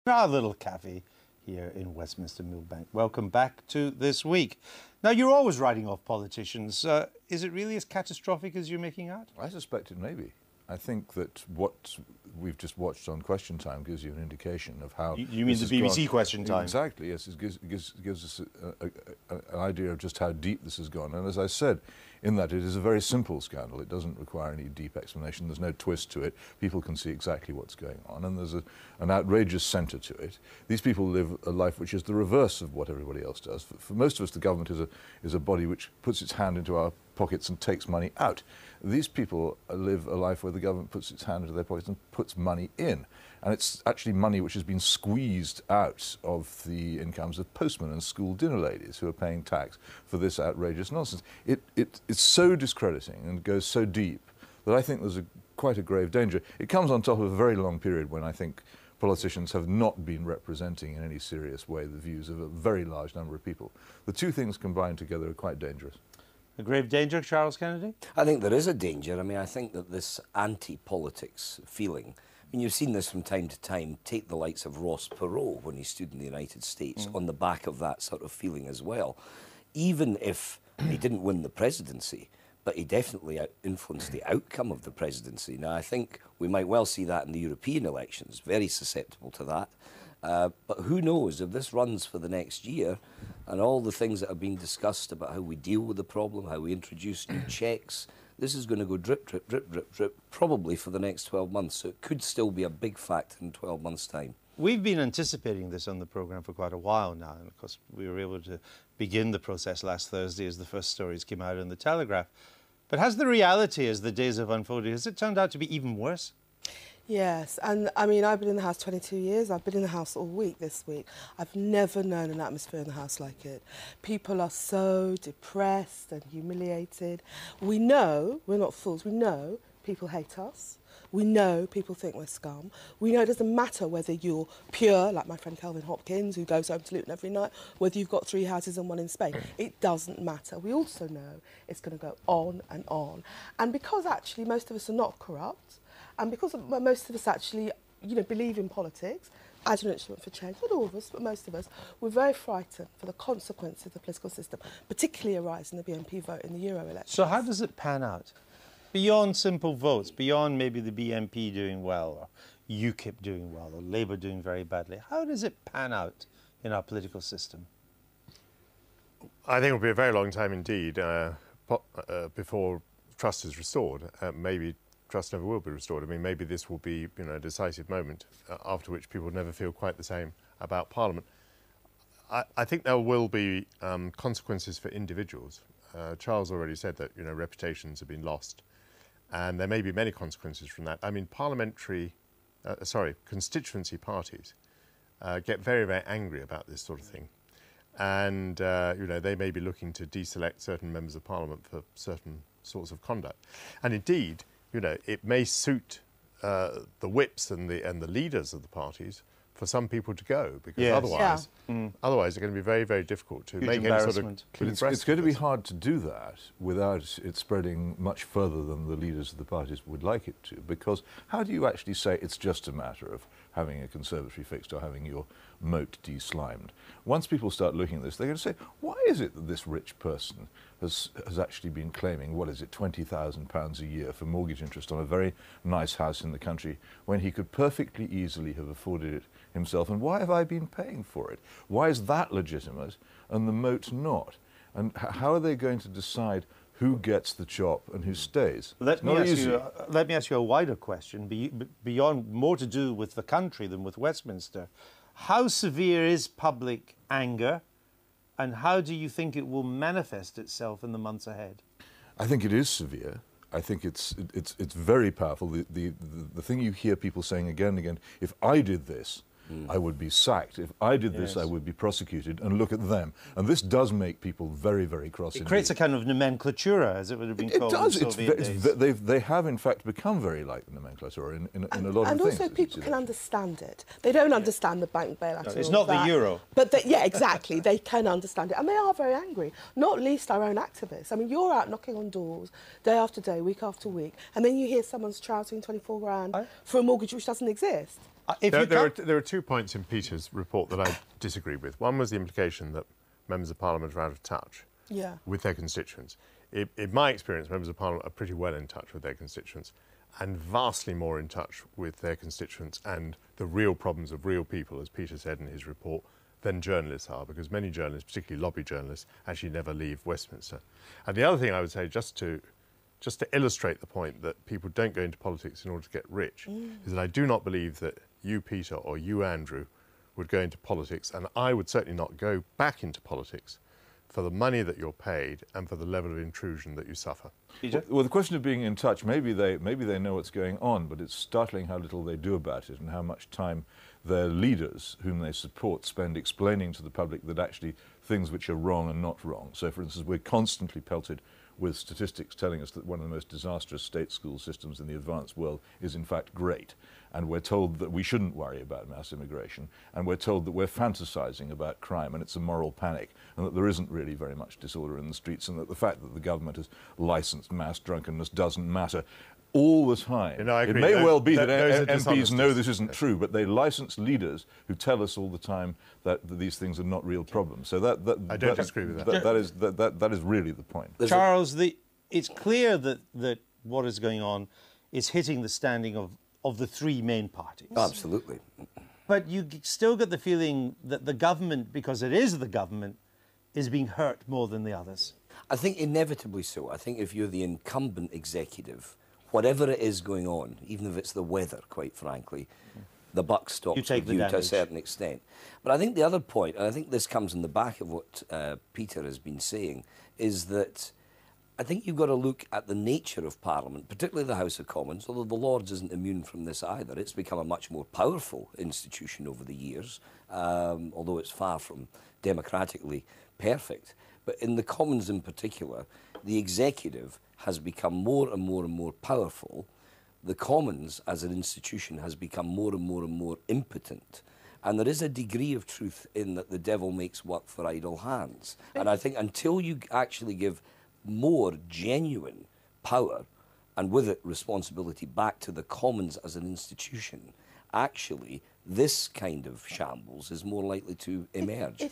Our little cafe here in Westminster Millbank. Welcome back to This Week. Now, you're always writing off politicians. Is it really as catastrophic as you're making out? I suspect it may be. I think that what we've just watched on Question Time gives you an indication of how... You mean the BBC Question Time? Exactly, yes. It gives us an idea of just how deep this has gone. And as I said, in that it is a very simple scandal. It doesn't require any deep explanation. There's no twist to it. People can see exactly what's going on. And there's an outrageous centre to it. These people live a life which is the reverse of what everybody else does. For most of us, the government is a body which puts its hand into our pockets and takes money out. These people live a life where the government puts its hand into their pockets and puts money in. And it's actually money which has been squeezed out of the incomes of postmen and school dinner ladies who are paying tax for this outrageous nonsense. It's so discrediting and goes so deep that I think there's quite a grave danger. It comes on top of a very long period when I think politicians have not been representing in any serious way the views of a very large number of people. The two things combined together are quite dangerous. A grave danger, Charles Kennedy? I think there is a danger. I mean, I think that this anti-politics feeling, I mean, you've seen this from time to time, take the likes of Ross Perot when he stood in the United States on the back of that sort of feeling as well. Even if he didn't win the presidency, but he definitely influenced the outcome of the presidency. Now, I think we might well see that in the European elections, very susceptible to that. But who knows, if this runs for the next year and all the things that are being discussed about how we deal with the problem, how we introduce new checks, this is going to go drip, drip, drip, drip, drip, probably for the next 12 months. So it could still be a big factor in 12 months' time. We've been anticipating this on the programme for quite a while now, and of course we were able to begin the process last Thursday as the first stories came out in the Telegraph. But has the reality, as the days have unfolded, has it turned out to be even worse? Yes, and I mean, I've been in the House 22 years. I've been in the House all week this week. I've never known an atmosphere in the House like it. People are so depressed and humiliated. We know, we're not fools, we know people hate us. We know people think we're scum. We know it doesn't matter whether you're pure, like my friend Kelvin Hopkins, who goes home to Luton every night, whether you've got 3 houses and 1 in Spain. It doesn't matter. We also know it's going to go on and on. And because actually most of us are not corrupt, and because most of us actually, believe in politics, as an instrument for change, not all of us, but most of us, we're very frightened for the consequences of the political system, particularly arising in the BNP vote in the Euro election. So how does it pan out? Beyond simple votes, beyond maybe the BNP doing well, or UKIP doing well, or Labour doing very badly, how does it pan out in our political system? I think it will be a very long time indeed before trust is restored. Maybe trust never will be restored. I mean, maybe this will be, a decisive moment after which people never feel quite the same about Parliament. I think there will be consequences for individuals. Charles already said that, reputations have been lost, and there may be many consequences from that. I mean, constituency parties get very, very angry about this sort of thing. And, they may be looking to deselect certain members of Parliament for certain sorts of conduct. And indeed, it may suit the whips and the leaders of the parties for some people to go, because otherwise it's going to be very, very difficult to make any sort of clean breast. It's going to be hard to do that without it spreading much further than the leaders of the parties would like it to, because how do you actually say it's just a matter of having a conservatory fixed or having your moat de-slimed? Once people start looking at this, they're going to say, why is it that this rich person has actually been claiming, what is it, £20,000 a year for mortgage interest on a very nice house in the country when he could perfectly easily have afforded it himself? And why have I been paying for it? Why is that legitimate and the moat not? And how are they going to decide who gets the chop and who stays? Let me ask you a wider question, beyond, more to do with the country than with Westminster. How severe is public anger, and how do you think it will manifest itself in the months ahead? I think it is severe. I think it's very powerful. The thing you hear people saying again and again, if I did this, I would be sacked. If I did this, I would be prosecuted. And look at them. And this does make people very, very cross. It creates a kind of nomenclatura, as it would have been called in the Soviet days. They have, in fact, become very like the nomenclatura in a lot of things. And also people can understand it. They don't understand the bank bailout. No, it's not the euro. But exactly. They can understand it. And they are very angry, not least our own activists. I mean, you're out knocking on doors day after day, week after week, and then you hear someone's trouting 24 grand for a mortgage which doesn't exist. If you can't- There are 2 points in Peter's report that I disagree with. One was the implication that members of Parliament are out of touch with their constituents. In my experience, members of Parliament are pretty well in touch with their constituents and vastly more in touch with their constituents and the real problems of real people, as Peter said in his report, than journalists are, because many journalists, particularly lobby journalists, actually never leave Westminster. And the other thing I would say, just to illustrate the point that people don't go into politics in order to get rich, is that I do not believe that you, Peter, or you, Andrew, would go into politics, and I would certainly not go back into politics for the money that you're paid and for the level of intrusion that you suffer. Well, the question of being in touch, maybe they know what's going on, but it's startling how little they do about it and how much time their leaders, whom they support, spend explaining to the public that actually things which are wrong are not wrong. So, for instance, we're constantly pelted with statistics telling us that one of the most disastrous state school systems in the advanced world is in fact great. And we're told that we shouldn't worry about mass immigration. And we're told that we're fantasizing about crime and it's a moral panic and that there isn't really very much disorder in the streets and that the fact that the government has licensed mass drunkenness doesn't matter. All the time. You know, I it agree. may well be that those are MPs know this isn't yes. true, but they license leaders who tell us all the time that these things are not real problems. So I don't disagree with that. That is really the point. Charles, it's clear that what is going on is hitting the standing of the three main parties. Absolutely. But you still get the feeling that the government, because it is the government, is being hurt more than the others. I think inevitably so. I think if you're the incumbent executive, whatever it is going on, even if it's the weather, quite frankly, the buck stops with you to a certain extent. But I think the other point, and I think this comes in the back of what Peter has been saying, is that I think you've got to look at the nature of Parliament, particularly the House of Commons, although the Lords isn't immune from this either. It's become a much more powerful institution over the years, although it's far from democratically perfect. But in the Commons in particular, the executive has become more and more and more powerful. The Commons as an institution has become more and more and more impotent. And there is a degree of truth in that the devil makes work for idle hands. And I think until you actually give more genuine power and with it responsibility back to the Commons as an institution, actually this kind of shambles is more likely to emerge.